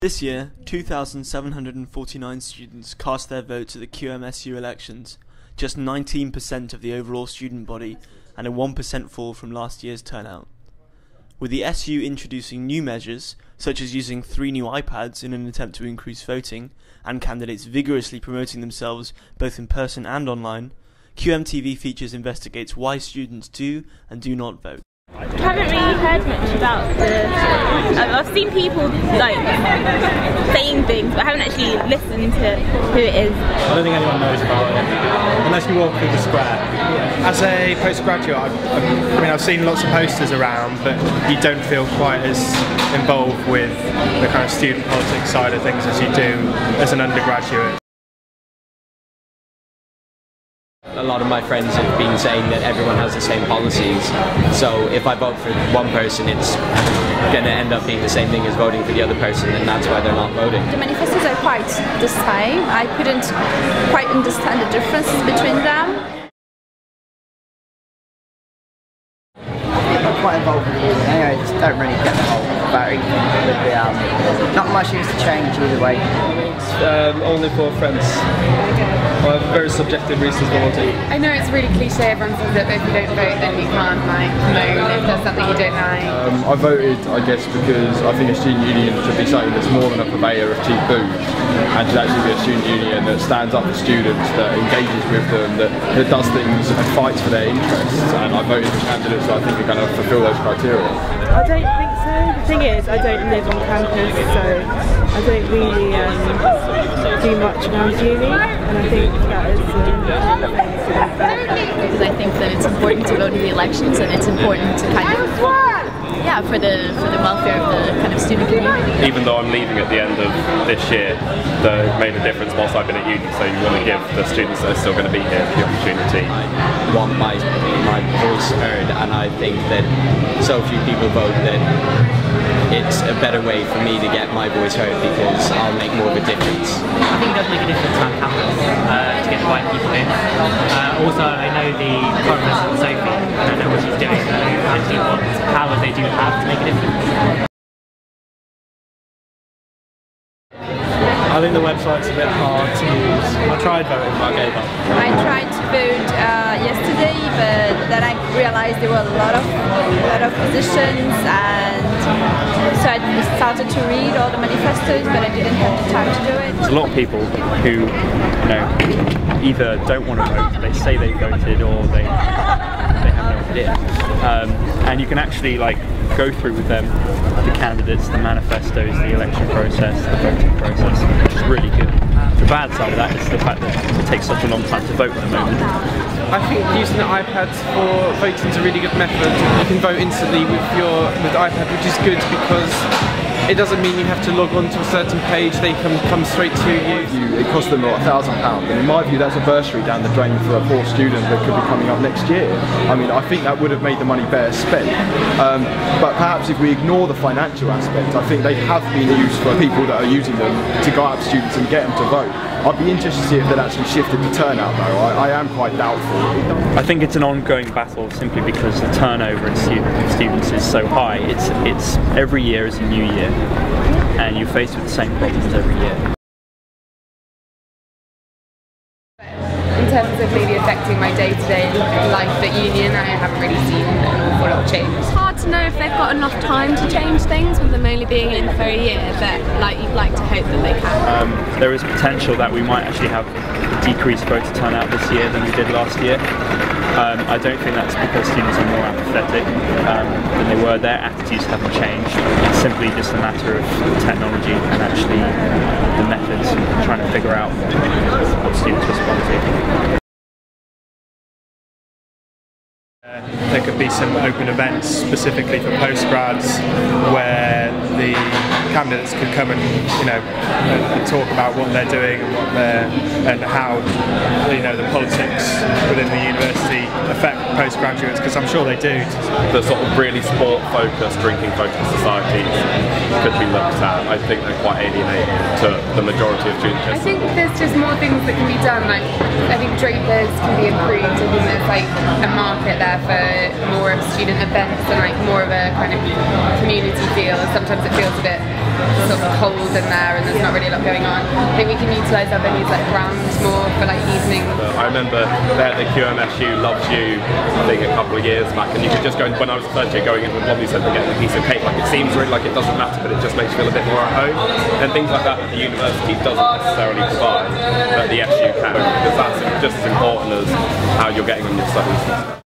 This year, 2,749 students cast their votes at the QMSU elections, just 19% of the overall student body and a 1% fall from last year's turnout. With the SU introducing new measures, such as using 3 new iPads in an attempt to increase voting, and candidates vigorously promoting themselves both in person and online, QMTV Features investigates why students do and do not vote. I haven't really heard much about I've seen people like saying things, but I haven't actually listened to who it is. I don't think anyone knows about it, unless you walk through the square. As a postgraduate, I've seen lots of posters around, but you don't feel quite as involved with the kind of student politics side of things as you do as an undergraduate. A lot of my friends have been saying that everyone has the same policies, so if I vote for one person it's going to end up being the same thing as voting for the other person, and that's why they're not voting. The manifestos are quite the same. I couldn't quite understand the differences between them. I'm quite involved with it anyway, just don't really get the whole voting with the not much used to change either way. Only for friends. I have very subjective reasons for voting. I know it's really cliche, everyone says that if you don't vote then you can't like moan if there's something you don't like. I voted, I guess, because I think a student union should be something that's more than a purveyor of cheap booze, and should actually be a student union that stands up for students, that engages with them, that does things and fights for their interests, and I voted for candidates that I think are going to fulfil those criteria. I don't think so. The thing is, I don't live on campus, so I don't really do much around uni, and I think that is because I think that it's important to vote in the elections, and it's important to kind of for the welfare of the kind of student community. Even though I'm leaving at the end of this year, that made a difference whilst I've been at uni, so you want to give the students that are still going to be here the opportunity. I want my voice heard, and I think that so few people vote that it's a better way for me to get my voice heard, because I'll make more of a difference. I think it does make a difference around campus to get the right people in. Also, I know the current president, Sophie, I don't know what she's doing, and what powers they do have to make a difference. I think the website's a bit hard to use. I tried voting, but I gave up. I tried to vote yesterday, but then I realized there were a lot of positions, and so I started to read all the manifestos, but I didn't have the time to do it. There's a lot of people who, either don't want to vote, they say they voted, or they have no idea. And you can actually go through with them the candidates, the manifestos, the election process, the voting process, which is really good. The bad side of that is the fact that it takes such a long time to vote at the moment. I think using the iPads for voting is a really good method. You can vote instantly with the iPad, which is good because it doesn't mean you have to log on to a certain page, they can come straight to you. It cost them about £1,000, and in my view that's a bursary down the drain for a poor student that could be coming up next year. I mean, I think that would have made the money better spent. But perhaps if we ignore the financial aspect, I think they have been used for people that are using them to guide up students and get them to vote. I'd be interested to see if they'd actually shifted the turnout though. I am quite doubtful. I think it's an ongoing battle simply because the turnover in students is so high. It's every year is a new year, and you're faced with the same problems every year. In terms of maybe affecting my day-to-day life at union, I haven't really seen an awful lot of change. It's hard to know if they've got enough time to change things with them only being in for a year, but you'd like to hope that they can. There is potential that we might actually have decreased voter turnout this year than we did last year. I don't think that's because students are more apathetic than they were. Their attitudes haven't changed. It's simply just a matter of technology and actually the methods, trying to figure out what students respond to. There could be some open events specifically for postgrads where the candidates could come and and talk about what they're doing and how the politics within the university affect postgraduates, because I'm sure they do. The sort of really sport-focused, drinking-focused societies could be looked at. I think they're quite alienating to the majority of students. I think there's just more things that can be done. I think Drapers can be improved. I think there's a market there for more student events and more of a kind of community feel. Sometimes it feels a bit sort of cold in there and there's not really a lot going on. I think we can utilise our venues like grounds more for like evening. I remember they had the QMSU Loves You thing a couple of years back, and you could just go in, when I was a first year, going into the lobby centre and getting a piece of cake. Like, it seems really like it doesn't matter, but it just makes you feel a bit more at home. And things like that the university doesn't necessarily provide, but the SU can, because that's just as important as how you're getting on your studies.